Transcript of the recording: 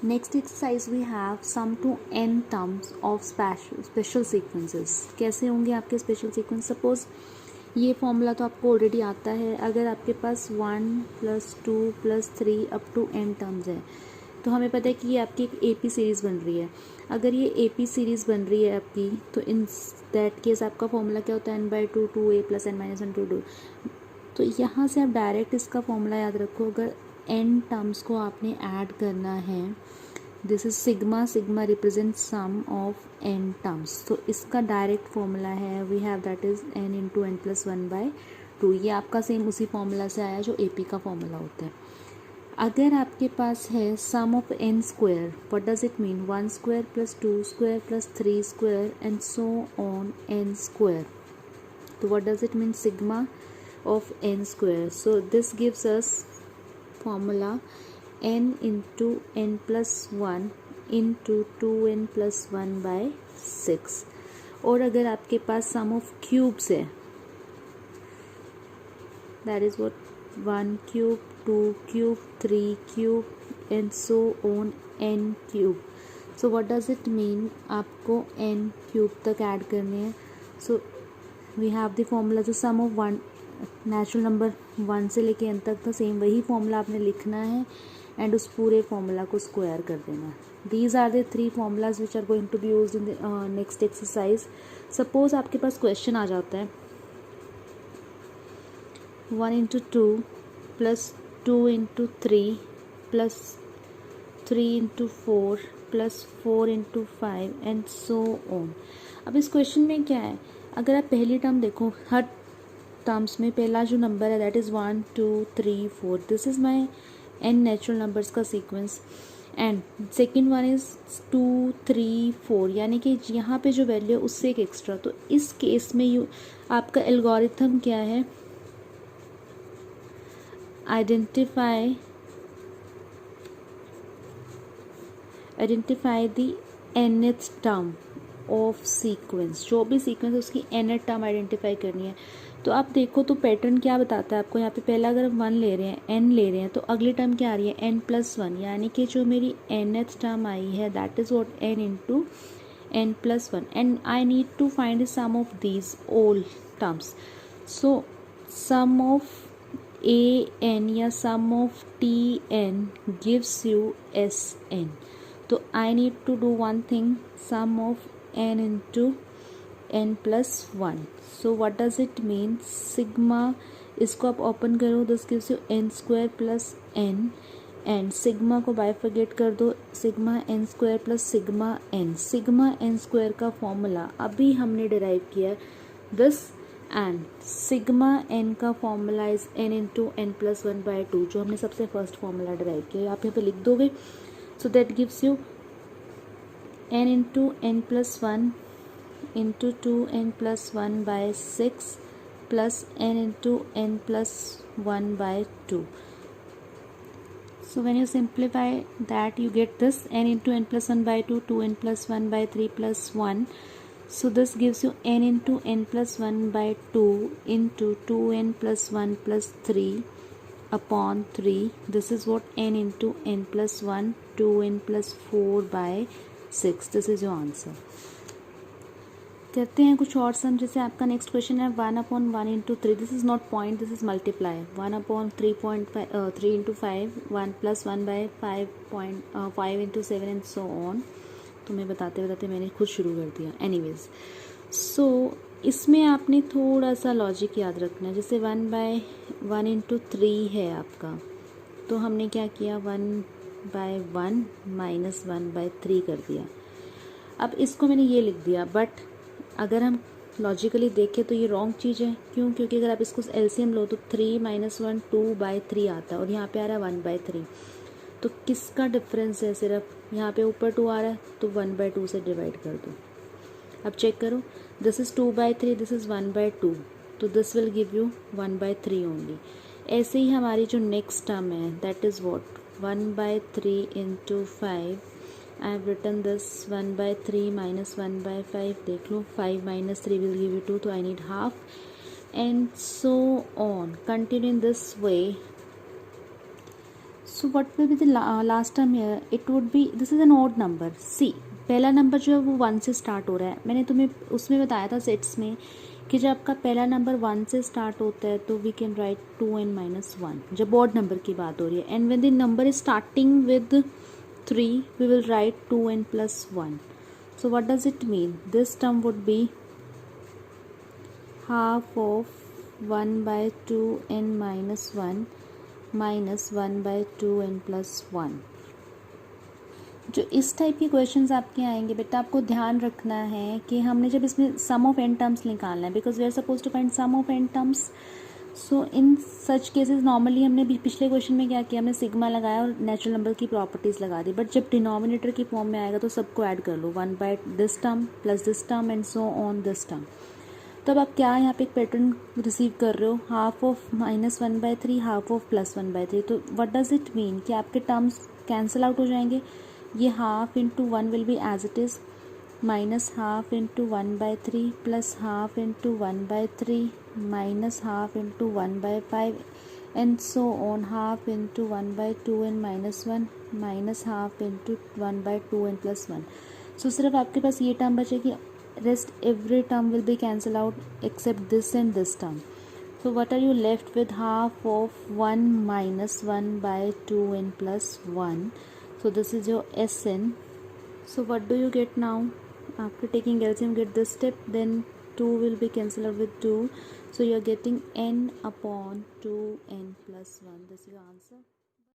Next exercise we have sum to n terms of special sequences. कैसे होंगे आपके special sequence? Suppose ये formula तो आपको ऑलरेडी आता है। अगर आपके पास 1 + 2 + 3 अप टू n टर्म्स है तो हमें पता है कि ये आपकी एक AP सीरीज़ बन रही है। अगर ये AP सीरीज़ बन रही है आपकी तो इन दैट केस आपका फॉर्मूला क्या होता है? n/2 2a + n - 1 2। तो यहाँ से आप डायरेक्ट इसका फॉर्मूला याद रखो। अगर n टर्म्स को आपने ऐड करना है, this is sigma, sigma represent sum of n terms. तो इसका डायरेक्ट फॉर्मूला है we have that is n × n+1/2। ये आपका सेम उसी फॉर्मूला से आया जो AP का फॉर्मूला होता है। अगर आपके पास है sum of n square, what does it mean? 1 square + 2 square + 3 स्क्वायर and so on n square. तो what does it mean? Sigma of n square. So this gives us formula n into n plus 1 into 2n plus 1/6। और अगर आपके पास sum of cubes है, that is what 1 cube 2 cube 3 cube and so on n cube. So what does it mean? आपको n cube तक add करने हैं। So we have the formula जो sum of 1 natural number 1 से लेके n तक था, सेम वही फॉर्मूला आपने लिखना है एंड उस पूरे फॉर्मूला को स्क्वायर कर देना है। These are the 3 formulas which are going to be used in the next exercise. Suppose आपके पास क्वेश्चन आ जाता है 1 × 2 + 2 × 3 + 3 × 4 + 4 × 5 एंड सो ऑन। अब इस क्वेश्चन में क्या है? अगर आप पहली टर्म देखो, हर टर्म्स में पहला जो नंबर है that is 1 2 3 4, this is my n natural numbers का sequence and second one is 2 3 4, यानी कि यहाँ पे जो वैल्यू है उससे एक एक्स्ट्रा। तो इस केस में आपका एल्गोरिथम क्या है? Identify the nth term of sequence. जो भी सीक्वेंस है उसकी nth टर्म आइडेंटिफाई करनी है। तो आप देखो तो पैटर्न क्या बताता है आपको। यहाँ पे पहला अगर हम 1 ले रहे हैं, n ले रहे हैं, तो अगली टर्म क्या आ रही है? n+1, यानी कि जो मेरी nth टर्म आई है that is what n × n+1 and I need to find the sum of these all terms. So sum of an या sum of tn gives you sn। तो I need to do one thing, sum of n × n+1। So what does it mean? Sigma, इसको आप open करो, this gives you n² + n and sigma को bifurcate कर दो, sigma n² + sigma n। Sigma n² का formula अभी हमने derive किया दिस एंड सिग्मा n का फॉर्मूला इज n × n+1/2, जो हमने सबसे फर्स्ट फॉर्मूला डिराइव किया। आप यहाँ पे लिख दोगे। So that gives you n × n+1 into 2n+1/6 plus n into n+1/2. So when you simplify that you get this n into n+1/2, 2n+1/3 plus 1. So this gives you n into n+1/2 into 2n+1 plus 3 upon 3. This is what n into n+1, 2n+4/6. This is your answer. करते हैं कुछ और सम। जैसे आपका next question है 1/1 × 3, this is not point, this is multiply. 1/3 × 5, 1 + 1/5 × 7 and so on. तो मैं बताते बताते मैंने खुद शुरू कर दिया। एनीवेज, सो इसमें आपने थोड़ा सा लॉजिक याद रखना है। जैसे 1/1 × 3 है आपका, तो हमने क्या किया? 1/1 - 1/3 कर दिया। अब इसको मैंने ये लिख दिया, बट अगर हम लॉजिकली देखें तो ये रॉन्ग चीज़ है। क्यों? क्योंकि अगर आप इसको एलसीएम लो तो 3 - 1 2/3 आता है और यहाँ पे आ रहा है 1/3। तो किसका डिफरेंस है? सिर्फ यहाँ पे ऊपर 2 आ रहा है तो 1/2 से डिवाइड कर दो। अब चेक करो, दिस इज़ 2/3, दिस इज़ 1/2, तो this will give you 1/3 only. ऐसे ही हमारी जो नेक्स्ट टर्म है that is what 1/3 × 5। I have written this 1/3 - 1/5, देख लो 5 - 3 will give you 2, तो I need half and so on, continue in this way. So what will be the last term here, it would be, this is an odd number. See, पहला नंबर जो है वो 1 से start हो रहा है। मैंने तुम्हें उसमें बताया था सेट्स में कि जब आपका पहला नंबर 1 से स्टार्ट होता है तो वी कैन राइट 2n-1, जब ऑड नंबर की बात हो रही है। And when the number is starting with 3 we will write 2n plus 1. So what does it mean? This term would be half of 1 by 2n minus 1 minus 1 by 2n plus 1. जो इस type के questions आपके आएंगे बेटा, आपको ध्यान रखना है कि हमने जब इसमें सम ऑफ n टर्म्स निकालना है, because we are suppose to find sum of n terms. So in such cases normally हमने भी पिछले क्वेश्चन में क्या किया, हमने सिग्मा लगाया और नेचुरल नंबर की प्रॉपर्टीज़ लगा दी। बट जब डिनोमिनेटर की फॉर्म में आएगा तो सबको ऐड कर लो, 1 by this term plus this term and so on this term. तो अब आप क्या यहाँ पे एक पैटर्न रिसीव कर रहे हो, हाफ ऑफ -1/3 हाफ ऑफ +1/3। तो व्हाट डज इट मीन कि आपके टर्म्स कैंसिल आउट हो जाएंगे। ये half into 1 will be as it is, minus half into 1/3 plus half into 1/3 minus half into 1/5 and so on, half into 1/2n minus 1 minus half into 1/2n plus 1. So सिर्फ आपके पास ये term बचेगी, rest every term will be cancel out except this and this term. So what are you left with? Half of 1 minus 1/2n plus 1. So this is your Sn. So what do you get now? After taking LCM, get this step, then 2 will be cancelled out with 2. So you are getting n upon 2n plus 1. This is your answer.